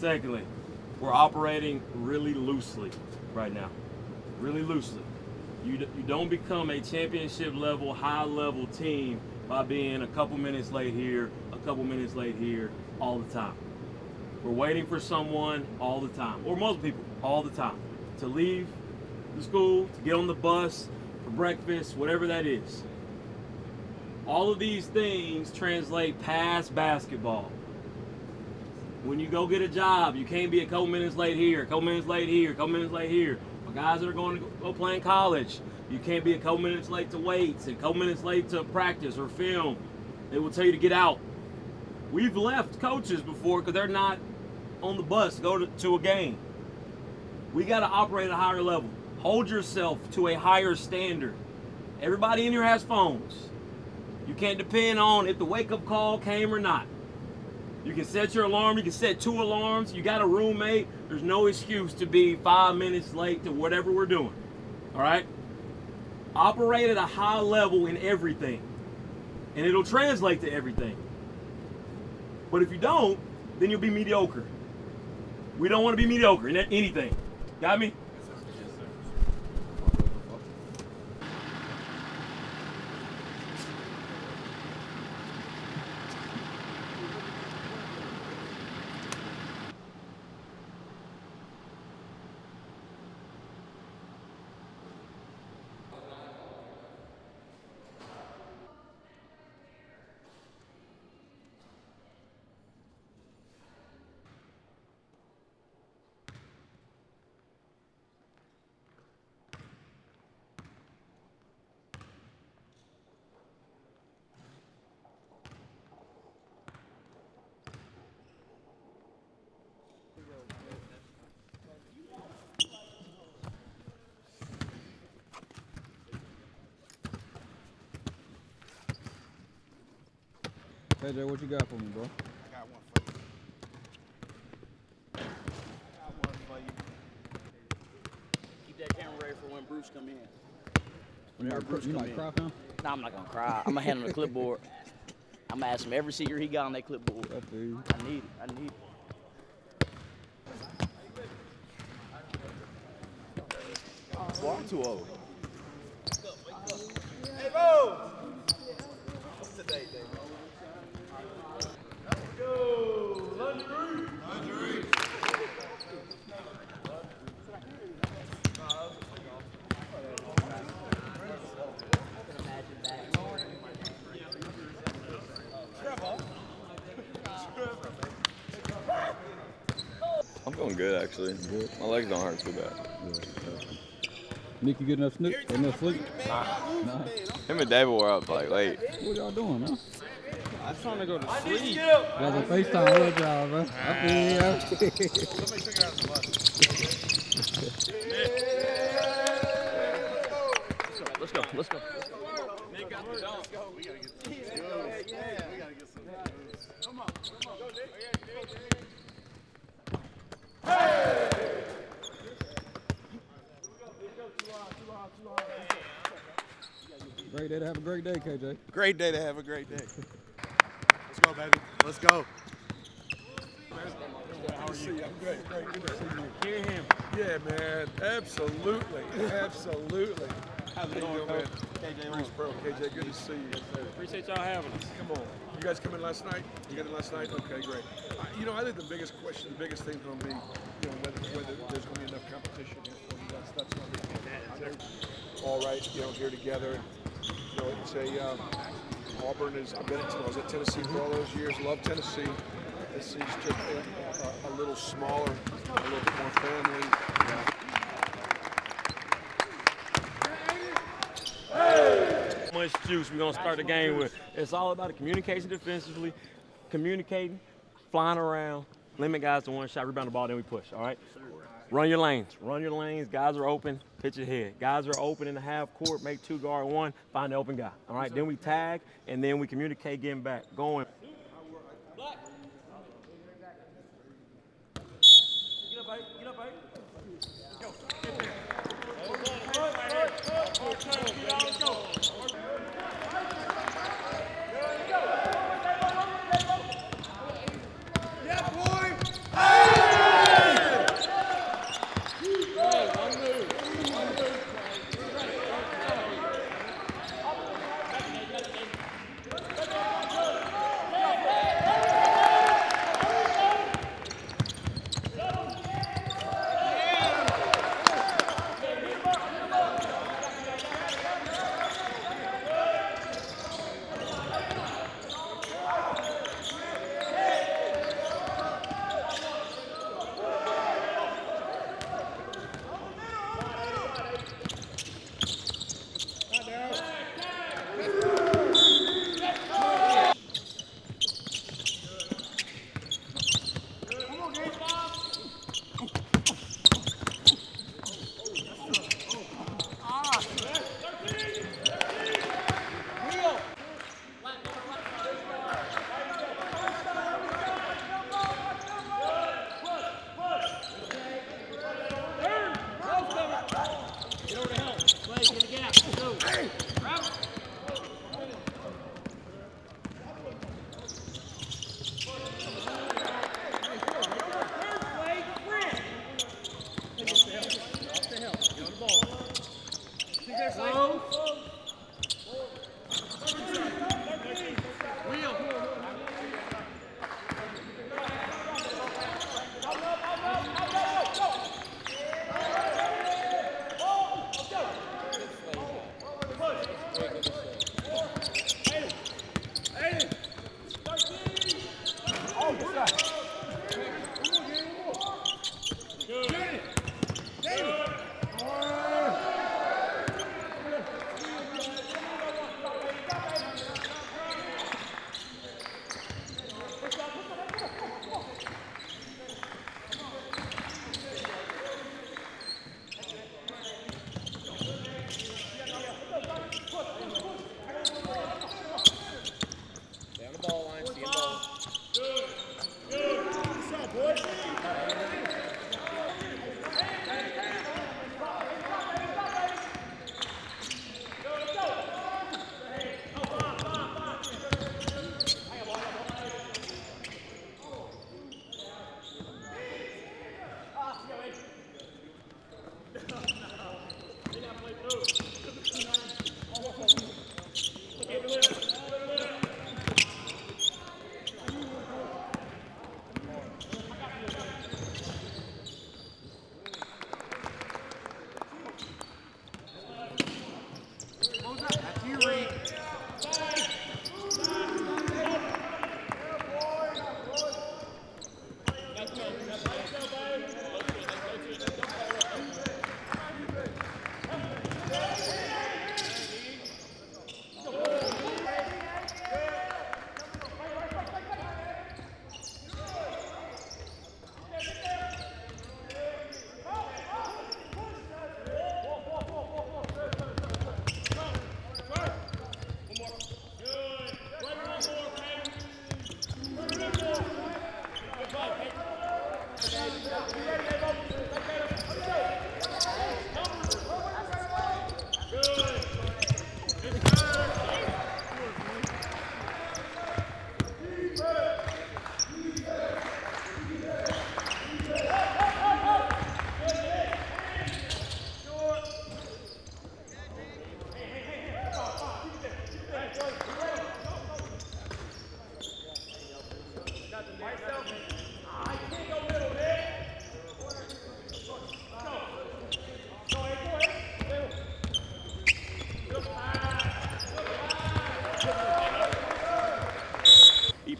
Secondly, we're operating really loosely right now. Really loosely. You don't become a championship level, high level team by being a couple minutes late here, a couple minutes late here, all the time. We're waiting for someone all the time, or most people all the time, to leave the school, to get on the bus, for breakfast, whatever that is. All of these things translate past basketball. When you go get a job, you can't be a couple minutes late here, a couple minutes late here, a couple minutes late here. For guys that are going to go play in college, you can't be a couple minutes late to weights, and a couple minutes late to practice or film. They will tell you to get out. We've left coaches before because they're not on the bus to go to a game. We got to operate at a higher level. Hold yourself to a higher standard. Everybody in here has phones. You can't depend on if the wake-up call came or not. You can set your alarm. You can set 2 alarms. You got a roommate. There's no excuse to be 5 minutes late to whatever we're doing. All right? Operate at a high level in everything. And it'll translate to everything. But if you don't, then you'll be mediocre. We don't want to be mediocre in anything. Got me? KJ, what you got for me, bro? I got one for you. Got one for you. Keep that camera ready for when Bruce come in. You might cry, fam? Nah, I'm not gonna cry. I'm gonna hand him the clipboard. I'm gonna ask him every secret he got on that clipboard. I feel you. I need it. I need it. Well, I'm too old. Hey, Bo! What's today, Dave? Let's go! Lingerie! Lingerie! I'm feeling good, actually. Good. My legs don't hurt too bad. Nick, you get enough sleep? Nah. Nah. Him and David were up like late. What y'all doing, man? I'm trying to go to sleep. Y'all on FaceTime with y'all, bro. I feel you. Let's go. Let's go. Nick got the dunk. We gotta get some. Yeah, we gotta get some. Come on. Go, Nick. Great day to have a great day, KJ. Great day to have a great day. Let's go, baby. Let's go. How are you? I'm great. Good to see you. Hear him. Yeah, man. Absolutely. Absolutely. How's it How you going, doing, Coach? man? Bruce Pearl, KJ, good to see you. Appreciate y'all having us. Come on. You guys come in last night? You got in last night? Okay, great. I think the biggest question, the biggest thing is going to be, whether there's going to be enough competition here for you. That's going to be I know all right, here together. It's a Auburn is. I've been I was at Tennessee for all those years. Love Tennessee. This is just a little smaller, a little bit more family. Much juice we're going to start the game with. It's all about the communication defensively, communicating, flying around, limit guys to one shot, rebound the ball, then we push, all right? Run your lanes. Run your lanes. Guys are open, pitch ahead. Guys are open in the half court, make 2 guard 1, find the open guy, all right? Then we tag, and then we communicate getting back, going. Get up, buddy. Get up, buddy. Go. Get there. Let's go. Yeah, boy! Hey!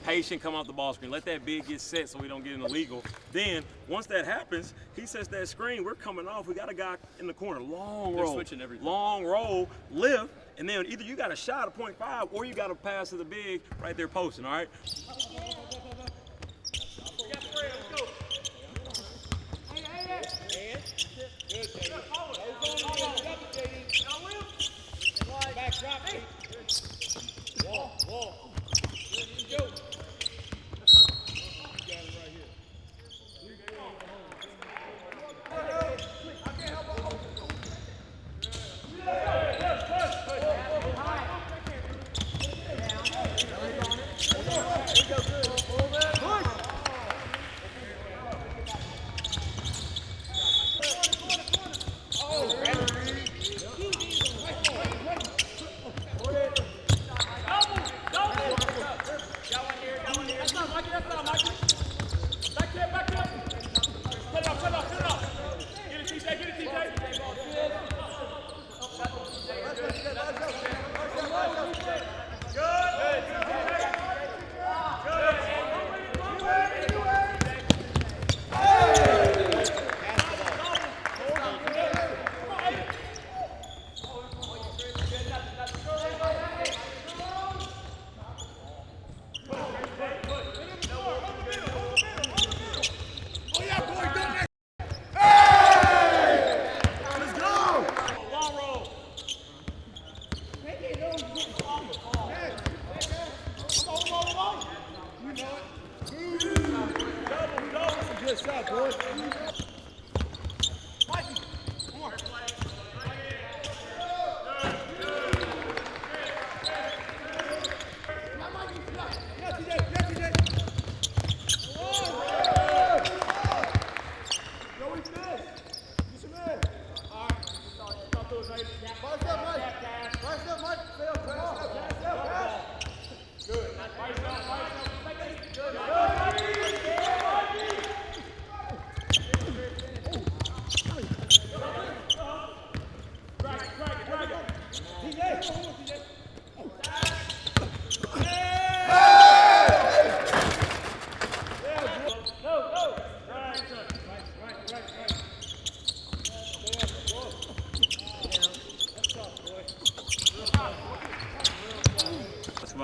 Patient, come off the ball screen. Let that big get set so we don't get an illegal. Then, once that happens, he sets that screen. We're coming off. We got a guy in the corner. Long roll. Switching everything. Long roll, lift, and then either you got a shot of 0.5 or you got a pass to the big right there posting, all right?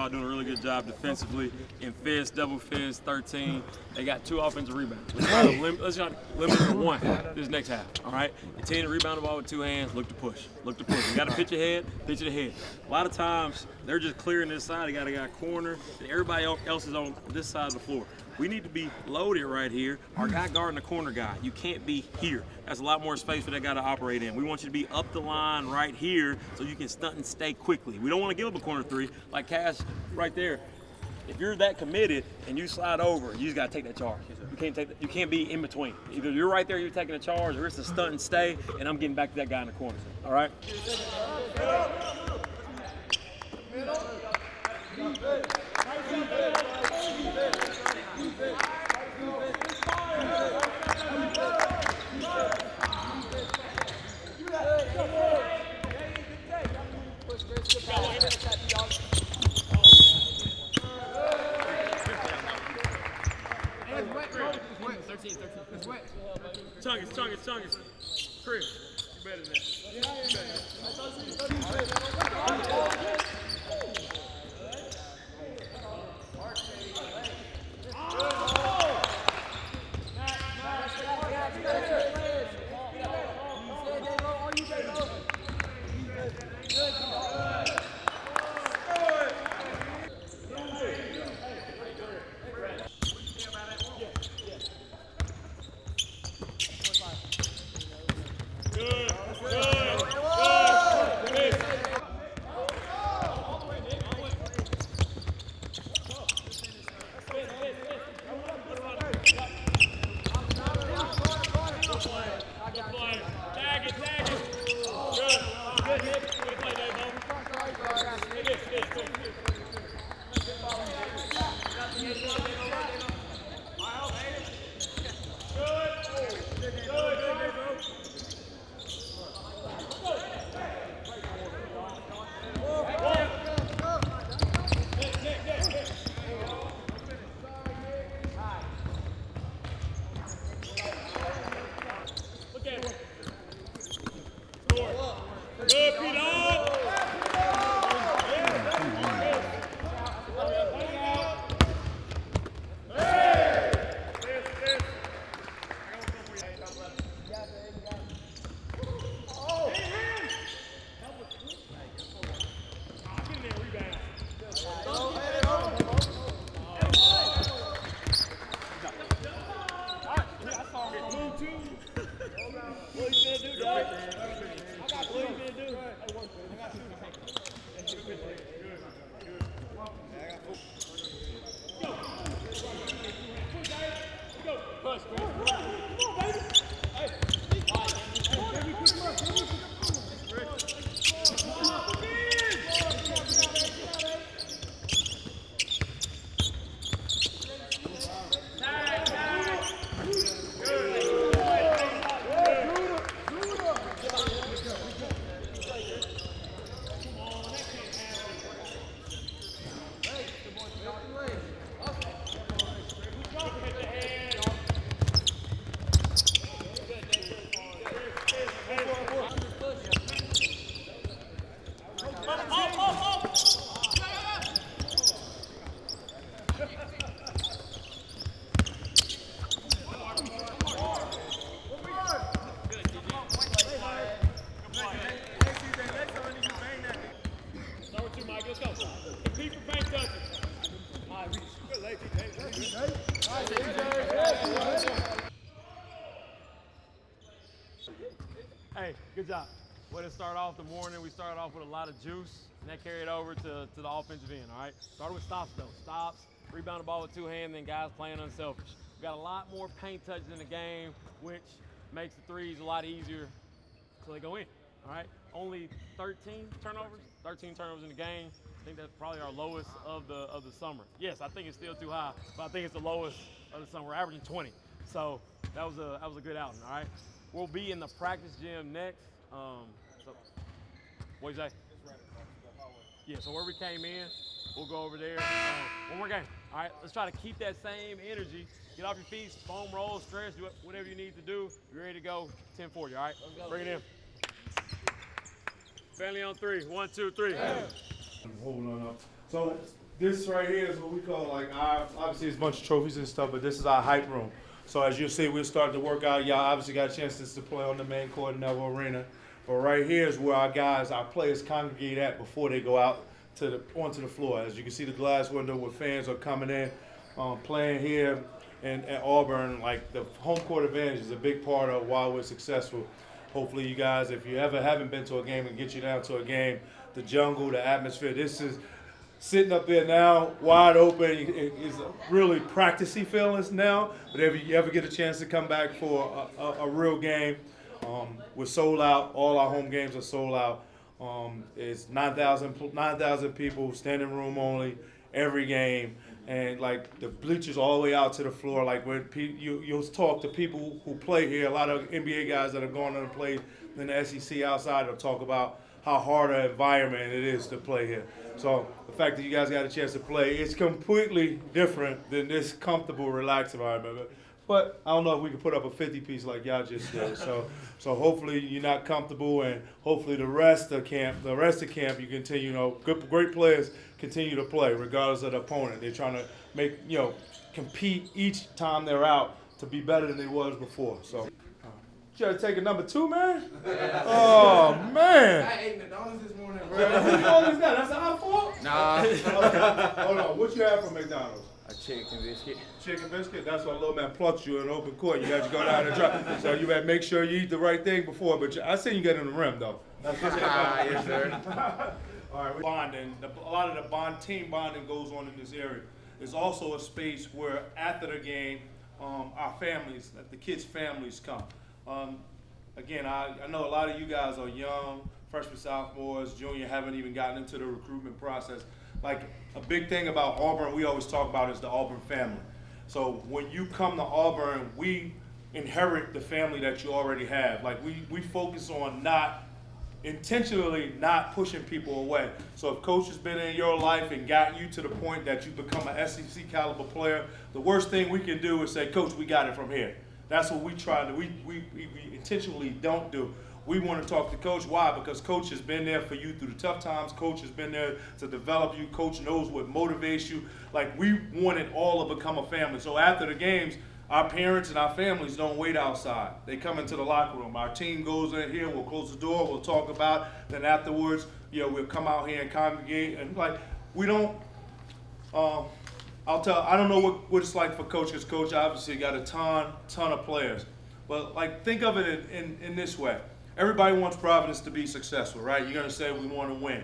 Doing a really good job defensively in fence, double fence, 13. They got 2 offensive rebounds. Let's try to limit it to 1 this next half. All right. Continue to rebound the ball with 2 hands. Look to push. Look to push. You got to pitch ahead. Pitch it ahead. A lot of times they're just clearing this side. They got a guy corner, and everybody else is on this side of the floor. We need to be loaded right here. Our guy guarding the corner guy. You can't be here. That's a lot more space for that guy to operate in. We want you to be up the line right here so you can stunt and stay quickly. We don't want to give up a corner 3 like Cash right there. If you're that committed and you slide over, you just got to take that charge. You can't be in between. Either you're right there, you're taking a charge, or it's a stunt and stay, and I'm getting back to that guy in the corner. All right? 13. It's wet. Chungus. Chris, you better than that. Hey, good job. Way to start off the morning. We started off with a lot of juice, and that carried over to the offensive end, all right? Started with stops, though. Stops, rebound the ball with two hands, then guys playing unselfish. We got a lot more paint touches in the game, which makes the threes a lot easier so they go in, all right? Only 13 turnovers in the game. I think that's probably our lowest of the summer. Yes, I think it's still too high, but I think it's the lowest of the summer. We're averaging 20, so that was a good outing, all right? We'll be in the practice gym next. So, what do you say? Yeah, so where we came in, we'll go over there. One more game. All right, let's try to keep that same energy. Get off your feet, foam roll, stretch, do whatever you need to do. You're ready to go. 10-40, all right? Bring it in. Family on three. 1, 2, 3. Holding on up. So this right here is what we call obviously it's a bunch of trophies and stuff, but this is our hype room. So as you'll see, we're starting to work out. Y'all obviously got chances to play on the main court in Neville Arena. But right here is where our players congregate at before they go out onto the floor. As you can see, the glass window where fans are coming in, playing here at Auburn. Like, the home court advantage is a big part of why we're successful. Hopefully you guys, if you ever haven't been to a game, and get you down to a game, the jungle, the atmosphere, this is sitting up there now, wide open. It's really practicey feelings now. But if you ever get a chance to come back for a real game, we're sold out. All our home games are sold out. It's 9,000 people, standing room only, every game. And like the bleachers all the way out to the floor. Like when you'll talk to people who play here, a lot of NBA guys that are going on to play in the SEC outside will talk about how hard an environment it is to play here. So the fact that you guys got a chance to play, it's completely different than this comfortable, relaxed environment. But I don't know if we can put up a 50-piece like y'all just did. So hopefully you're not comfortable, and hopefully the rest of camp, you continue. Great players continue to play regardless of the opponent. They're trying to make compete each time they're out to be better than they was before. So. You gotta take a number 2, man? Oh, man. I ate McDonald's this morning, bro. Whose fault is that? That's our fault? Nah. Okay. Hold on. What you have from McDonald's? A chicken biscuit. Chicken biscuit? That's why little man plucked you in open court. You had to go down and try. So you better make sure you eat the right thing before. But I seen you get in the rim, though. That's what's Yes, sir. All right. Bonding. A lot of the team bonding goes on in this area. There's also a space where after the game, our families, the kids' families come. Again, I know a lot of you guys are young, freshmen, sophomores, junior, haven't even gotten into the recruitment process. Like, a big thing about Auburn, we always talk about is the Auburn family. So when you come to Auburn, we inherit the family that you already have. Like, we focus on intentionally not pushing people away. So if coach has been in your life and got you to the point that you become an SEC caliber player, the worst thing we can do is say, Coach, we got it from here. That's what we try to, we intentionally don't do. We want to talk to Coach. Why? Because Coach has been there for you through the tough times. Coach has been there to develop you. Coach knows what motivates you. Like, we want it all to become a family. So after the games, our parents and our families don't wait outside. They come into the locker room. Our team goes in here, we'll close the door, we'll talk about it. Then afterwards, we'll come out here and congregate. And we don't, I don't know what it's like for Coach, because Coach obviously got a ton of players. But think of it in this way. Everybody wants Providence to be successful, right? You're gonna say we want to win.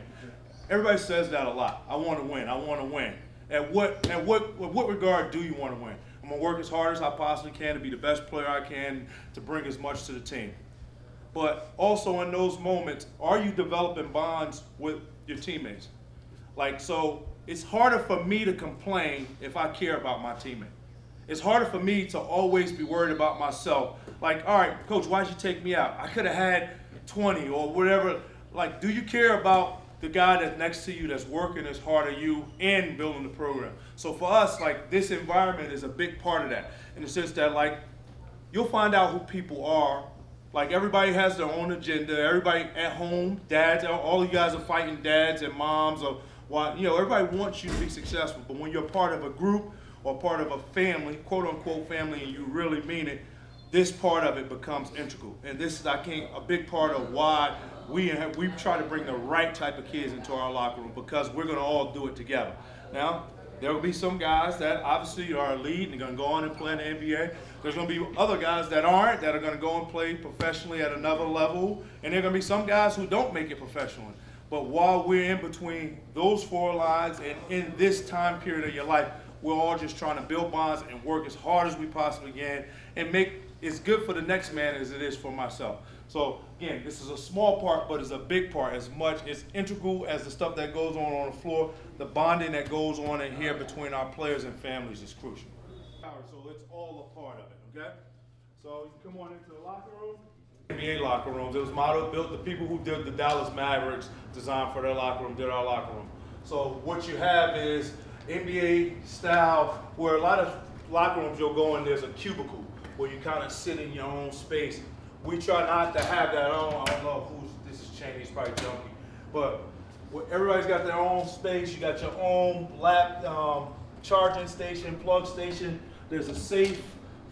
Everybody says that a lot. I want to win. I want to win. At what regard do you want to win? I'm gonna work as hard as I possibly can to be the best player I can to bring as much to the team. But also in those moments, are you developing bonds with your teammates? So it's harder for me to complain if I care about my teammate. It's harder for me to always be worried about myself. All right, Coach, why'd you take me out? I could have had 20 or whatever. Do you care about the guy that's next to you that's working as hard as you in building the program? So for us, this environment is a big part of that, in the sense that you'll find out who people are. Everybody has their own agenda. Everybody at home, dads, all you guys are fighting dads and moms, or everybody wants you to be successful. But when you're part of a group or part of a family, quote unquote family, and you really mean it, this part of it becomes integral. And this is, a big part of why we try to bring the right type of kids into our locker room, because we're going to all do it together. Now, there will be some guys that obviously are elite and are going to go on and play in the NBA. There's going to be other guys that aren't, that are going to go and play professionally at another level. And there are going to be some guys who don't make it professionally. But while we're in between those 4 lines and in this time period of your life, we're all just trying to build bonds and work as hard as we possibly can and make as good for the next man as it is for myself. So again, this is a small part, but it's a big part. It's integral as the stuff that goes on the floor. The bonding that goes on in here between our players and families is crucial. So it's all a part of it, okay? So you come on into the locker room. NBA locker rooms. It was built. The people who did the Dallas Mavericks design for their locker room did our locker room. So what you have is NBA style, where a lot of locker rooms you'll go in, there's a cubicle where you kind of sit in your own space. We try not to have that on. I don't know this is Cheney's probably junkie, but everybody's got their own space. You got your own charging station, plug station. There's a safe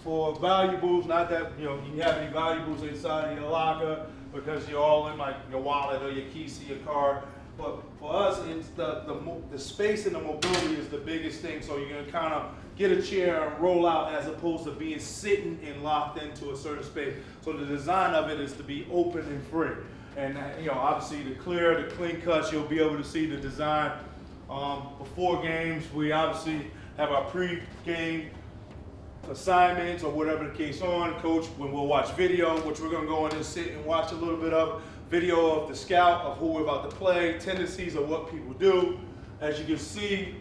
for valuables. Not that you have any valuables inside of your locker, because you're all in your wallet or your keys to your car. But for us, it's the space and the mobility is the biggest thing. So you're gonna kind of get a chair and roll out, as opposed to being sitting and locked into a certain space. So the design of it is to be open and free. And obviously the clean cuts, you'll be able to see the design. Before games, we obviously have our pre-game assignments or whatever the case on. Coach, when we'll watch video, which we're gonna go in and sit and watch a little bit of video of the scout of who we're about to play, tendencies of what people do. As you can see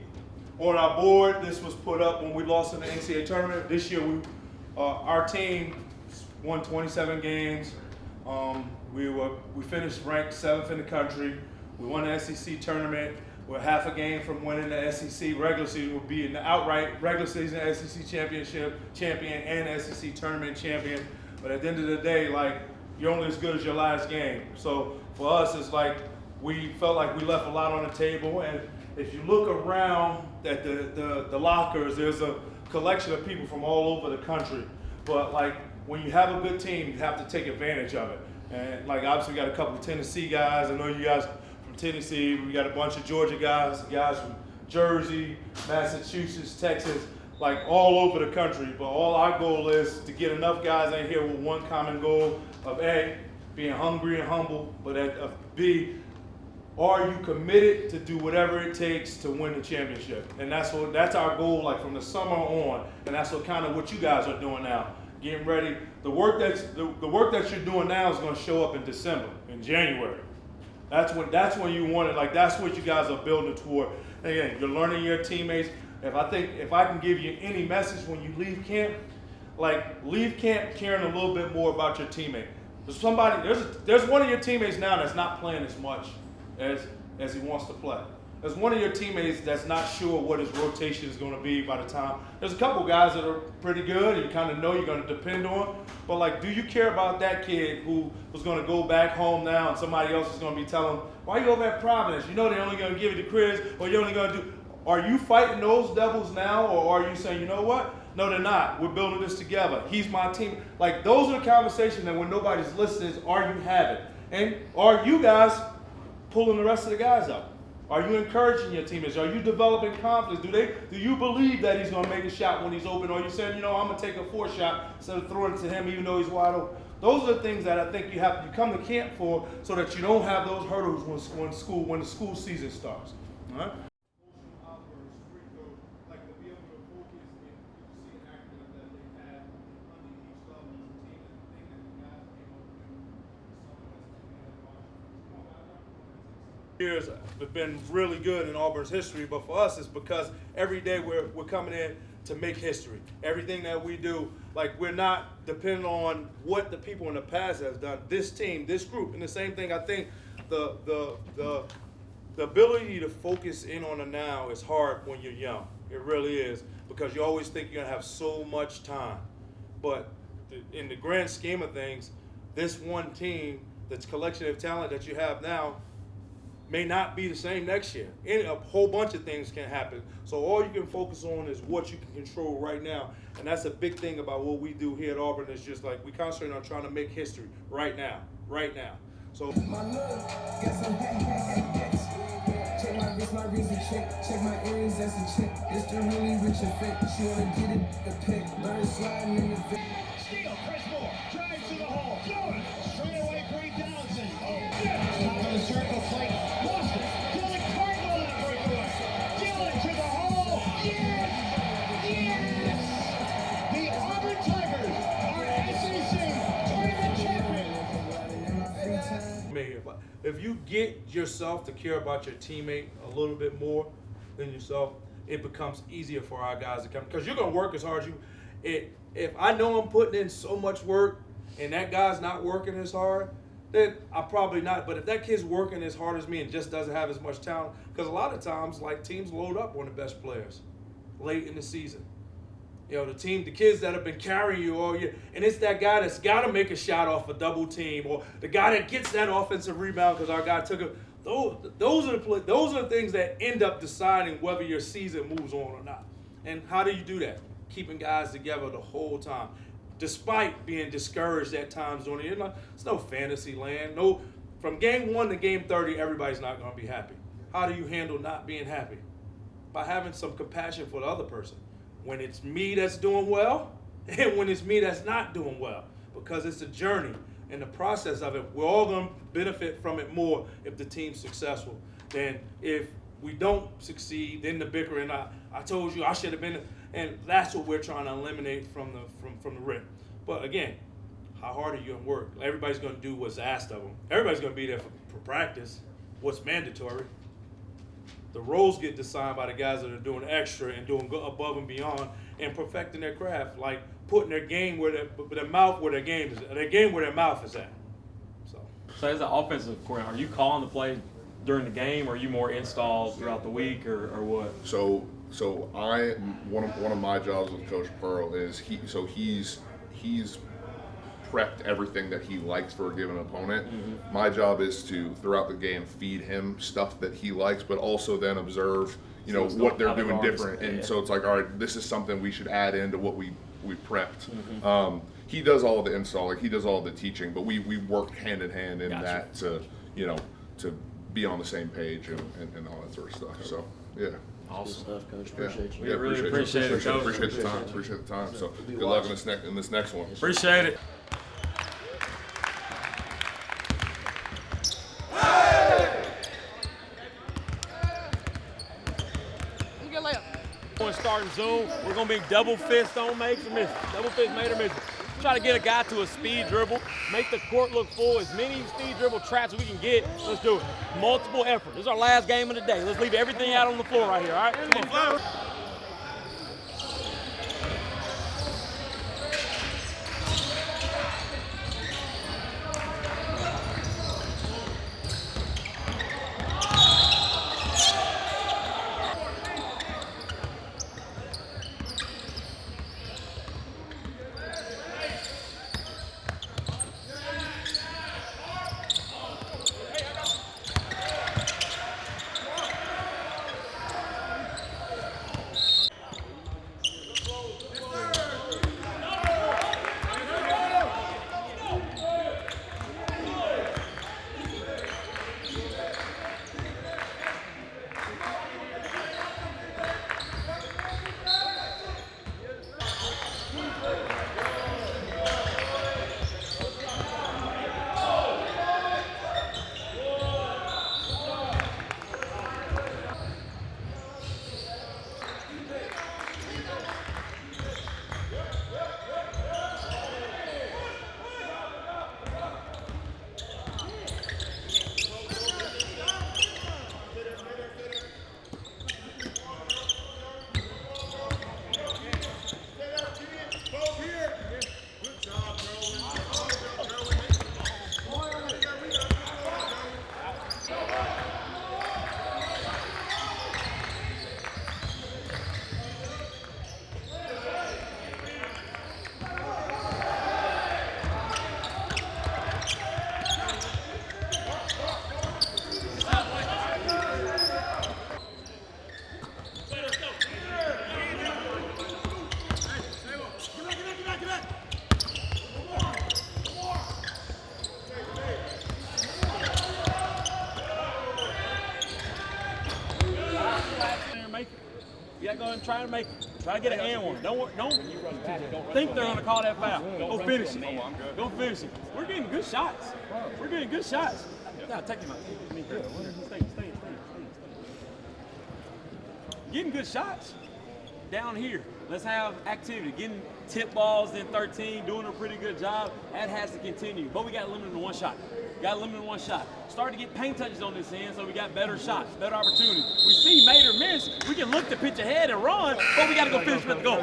on our board, this was put up when we lost in the NCAA tournament. This year, our team won 27 games. We finished ranked 7th in the country. We won the SEC tournament. We're half a game from winning the SEC regular season. We'll be in the outright regular season SEC championship champion and SEC tournament champion. But at the end of the day, like, you're only as good as your last game. So for us, it's like we felt like we left a lot on the table. And if you look around at the lockers, there's a collection of people from all over the country. But like, when you have a good team, you have to take advantage of it. And like, obviously we got a couple of Tennessee guys. I know you guys from Tennessee. We got a bunch of Georgia guys from Jersey, Massachusetts, Texas, like all over the country. But all our goal is to get enough guys in here with one common goal of A, being hungry and humble, but of B, are you committed to do whatever it takes to win the championship? And that's our goal, like from the summer on, and that's what you guys are doing now. Getting ready. The work that you're doing now is going to show up in December, in January. That's when you want it. Like, that's what you guys are building toward. And again, you're learning your teammates. If I can give you any message when you leave camp, like, leave camp caring a little bit more about your teammate. There's one of your teammates now that's not playing as much as he wants to play. There's one of your teammates that's not sure what his rotation is going to be by the time. There's a couple guys that are pretty good and you kind of know you're going to depend on. But like, do you care about that kid who's going to go back home now and somebody else is going to be telling him, why you over at Providence? You know they're only going to give you the quiz, or you're only going to do. Are you fighting those devils now, or are you saying, you know what? No, they're not. We're building this together. He's my team. Like, those are the conversations that when nobody's listening, are you having? And are you guys pulling the rest of the guys up? Are you encouraging your teammates? Are you developing confidence? Do you believe that he's going to make a shot when he's open? Or are you saying, you know, I'm going to take a 4 shot instead of throwing it to him even though he's wide open? Those are the things that I think you come to camp for, so that you don't have those hurdles when the school season starts. All right? Years have been really good in Auburn's history, but for us it's because every day we're coming in to make history. Everything that we do, like, we're not depending on what the people in the past have done. This team, this group, and the same thing, I think the ability to focus in on the now is hard when you're young. It really is, because you always think you're gonna have so much time. But in the grand scheme of things, this one team, this collection of talent that you have now, may not be the same next year. A whole bunch of things can happen. So all you can focus on is what you can control right now. And that's a big thing about what we do here at Auburn. Is just like, we concentrate on trying to make history right now. So My love, got some check my wrist, my reason check my earrings, that's a check. It's the really rich effect. She wanna get it, the pick, bird sliding in the fit. Steal, Chris Moore, drives to the hole, going, straight away, Bree Donaldson. Oh, yeah. Top of the circle, flight, lost it. Dylan Cardinal on the breakaway. Dylan to the hole, yes! Yes! The Auburn Tigers are SEC tournament champions. If you get yourself to care about your teammate a little bit more than yourself, it becomes easier for our guys to come. Because you're going to work as hard as you. If I know I'm putting in so much work and that guy's not working as hard, then I'm probably not. But if that kid's working as hard as me and just doesn't have as much talent, because a lot of times, like, teams load up on the best players late in the season. You know, the kids that have been carrying you all year, and it's that guy that's got to make a shot off a double team, or the guy that gets that offensive rebound because our guy took it. Those are the things that end up deciding whether your season moves on or not. And how do you do that? Keeping guys together the whole time, despite being discouraged at times during the year. It's no fantasy land. No, from game 1 to game 30, everybody's not going to be happy. How do you handle not being happy? By having some compassion for the other person. When it's me that's doing well, and when it's me that's not doing well, because it's a journey. In the process of it, we're all going to benefit from it more if the team's successful than if we don't succeed. Then the bickering, I told you I should have been, and that's what we're trying to eliminate from the rip. But again, how hard are you going to work? Everybody's going to do what's asked of them. Everybody's going to be there for practice. What's mandatory? The roles get decided by the guys that are doing extra and doing above and beyond and perfecting their craft, like putting their game where their mouth where their game is, their game where their mouth is at. So as an offensive coordinator, are you calling the play during the game, or are you more installed throughout the week, or what? So one of my jobs with Coach Pearl is he's prepped everything that he likes for a given opponent. Mm-hmm. My job is to throughout the game feed him stuff that he likes, but also then observe what they're doing different. And so it's like, all right, this is something we should add into what we prepped. Mm-hmm. He does all the install, like he does all the teaching, but we work hand in hand in that to be on the same page and all that sort of stuff. So yeah. Awesome stuff, Coach. Appreciate you. We really appreciate it, Coach. Appreciate the time. So good luck in this next one. Appreciate it. Starting soon. We're going to be double fist on makes or misses. Double fist made or misses. Try to get a guy to a speed dribble, make the court look full, as many speed dribble traps as we can get. Let's do it. Multiple effort. This is our last game of the day. Let's leave everything out on the floor right here, all right? Come on. You got to go and try to make it. Try to get an and one. Don't think they're going to call that foul. Go finish it. Go finish it. We're getting good shots. We're getting good shots. Now, take him out. Stay. Getting good shots down here. Let's have activity. Getting tip balls in 13, doing a pretty good job. That has to continue. But we got limited to one shot. Starting to get paint touches on this end, so we got better shots, better opportunities. We see made or miss. We can look to pitch ahead and run, but we got to go finish with the goal.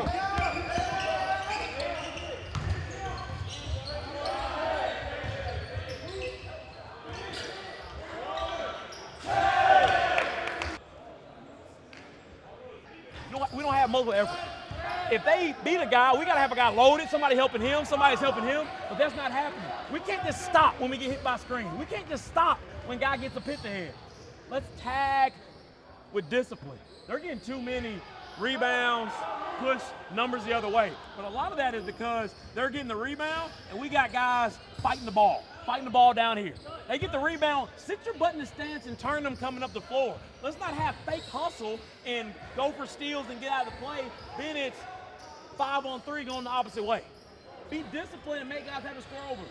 You know what? We don't have multiple effort. If they beat a guy, we got to have a guy loaded, somebody helping him, somebody's helping him, but that's not happening. We can't just stop when we get hit by screens. We can't just stop when guy gets a pitch ahead. Let's tag with discipline. They're getting too many rebounds, push numbers the other way. But a lot of that is because they're getting the rebound, and we got guys fighting the ball down here. They get the rebound, sit your butt in the stance and turn them coming up the floor. Let's not have fake hustle and go for steals and get out of the play. Then it's 5-on-3 going the opposite way. Be disciplined and make guys have to score over us.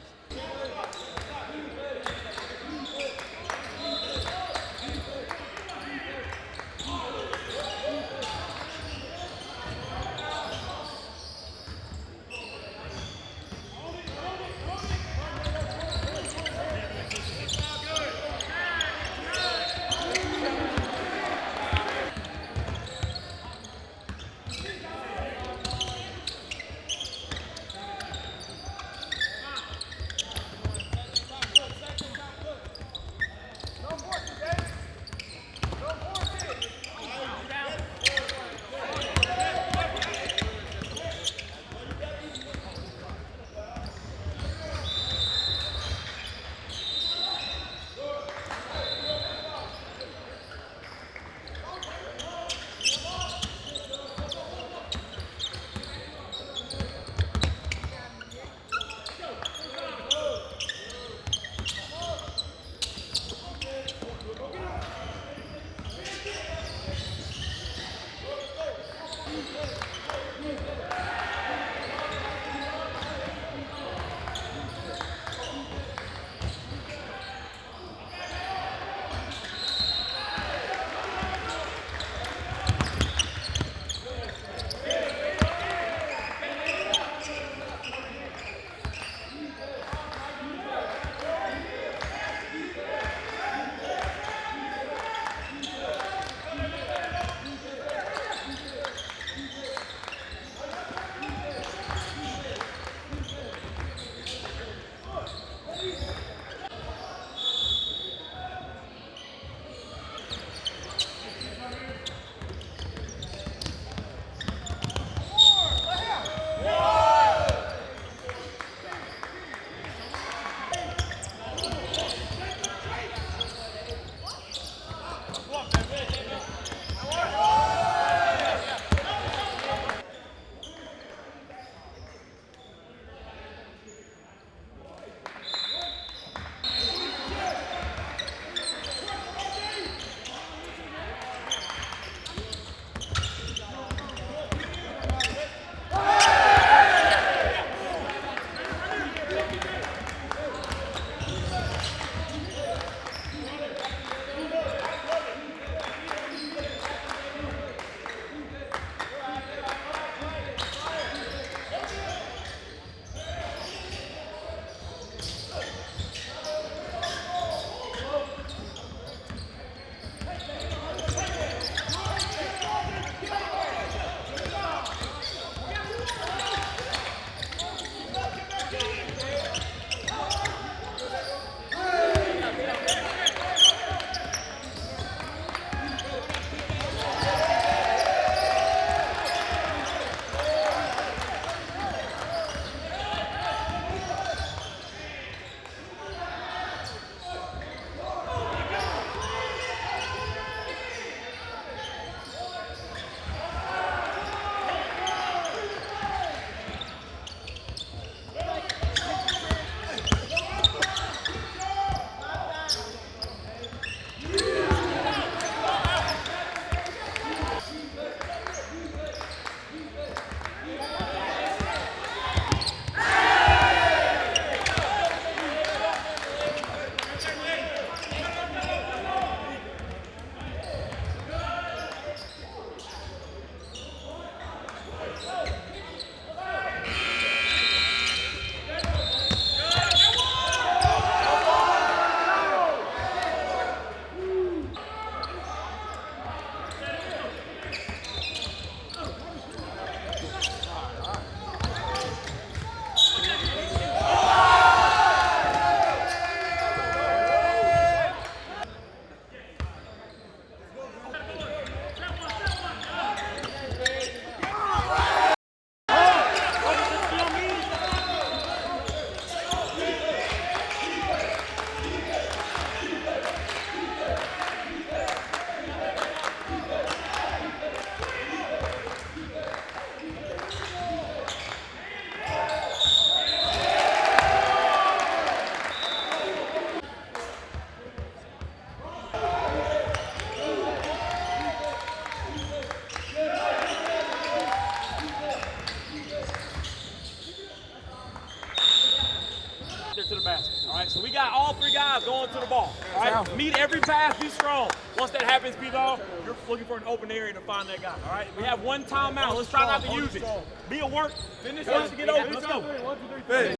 To the basket. All right, so we got all three guys going to the ball. All right, meet every pass, be strong. Once that happens, P-Dog, you're looking for an open area to find that guy. All right, we have one timeout. Let's try not to use it. Be a work. Finish to get open. Let's go. Hey.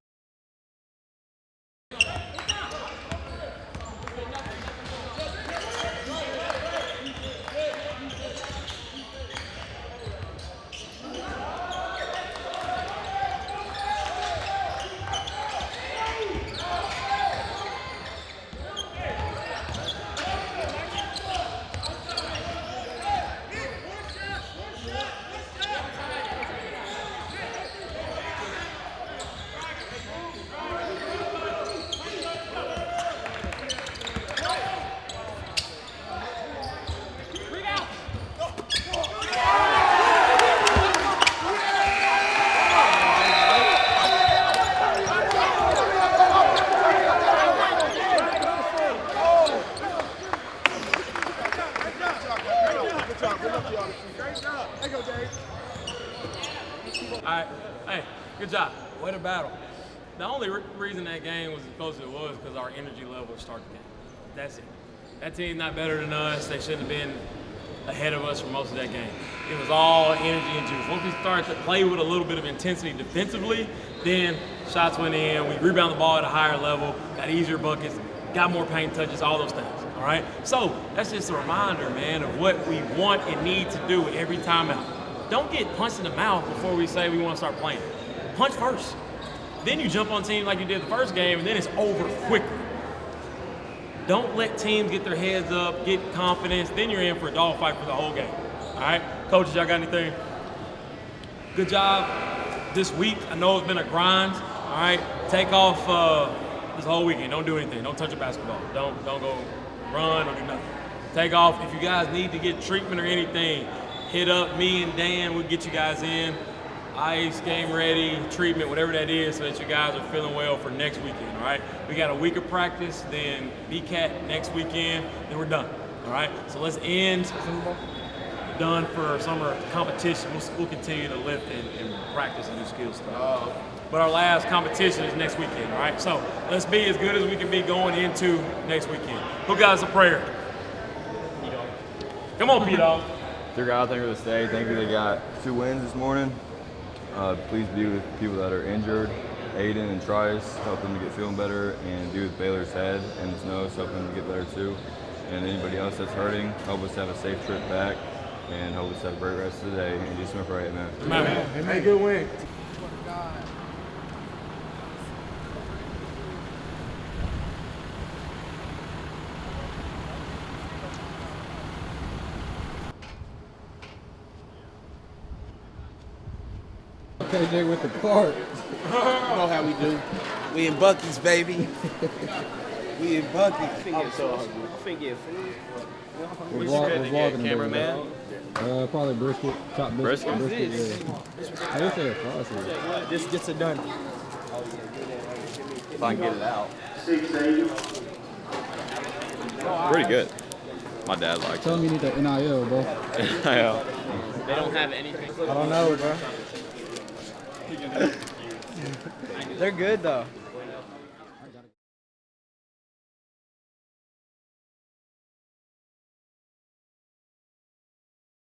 All right, hey, good job. Way to battle. The only reason that game was as close as it was because our energy level to start the game. That's it. That team's not better than us. They shouldn't have been ahead of us for most of that game. It was all energy and juice. Once we started to play with a little bit of intensity defensively, then shots went in. We rebounded the ball at a higher level, got easier buckets, got more paint touches, all those things. All right? So that's just a reminder, man, of what we want and need to do every timeout. Don't get punched in the mouth before we say we want to start playing. Punch first. Then you jump on teams like you did the first game, and then it's over quickly. Don't let teams get their heads up, get confidence, then you're in for a dogfight for the whole game. All right? Coaches, y'all got anything? Good job this week. I know it's been a grind. All right? Take off this whole weekend. Don't do anything. Don't touch a basketball. Don't go run or do nothing. Take off. If you guys need to get treatment or anything, hit up me and Dan. We'll get you guys in. Ice, game ready, treatment, whatever that is, so that you guys are feeling well for next weekend, all right? We got a week of practice, then BCAT next weekend, then we're done, all right? So let's end done for summer competition. We'll continue to lift and practice and do skill stuff. but our last competition is next weekend, all right? So let's be as good as we can be going into next weekend. Who got us a prayer? Come on, P-Dog. Dear God, thank you for this day. Thank you they got 2 wins this morning. Please be with people that are injured. Aiden and Trice, help them to get feeling better, and be with Baylor's head and his nose, help them to get better too. And anybody else that's hurting, help us have a safe trip back, and help us have a great rest of the day. And Jesus, pray, amen. Hey, good win. KJ with the cart. You know how we do. We in Buc-ee's, baby. We in Buc-ee's. We're vlogging cameraman. Probably brisket, chopped brisket. Yeah. I wish they had fries here. This gets it done. If I can get it out. Pretty good. My dad likes Tell them you need the NIL, bro. it. Yeah. They don't have anything. I don't know, bro. They're good though.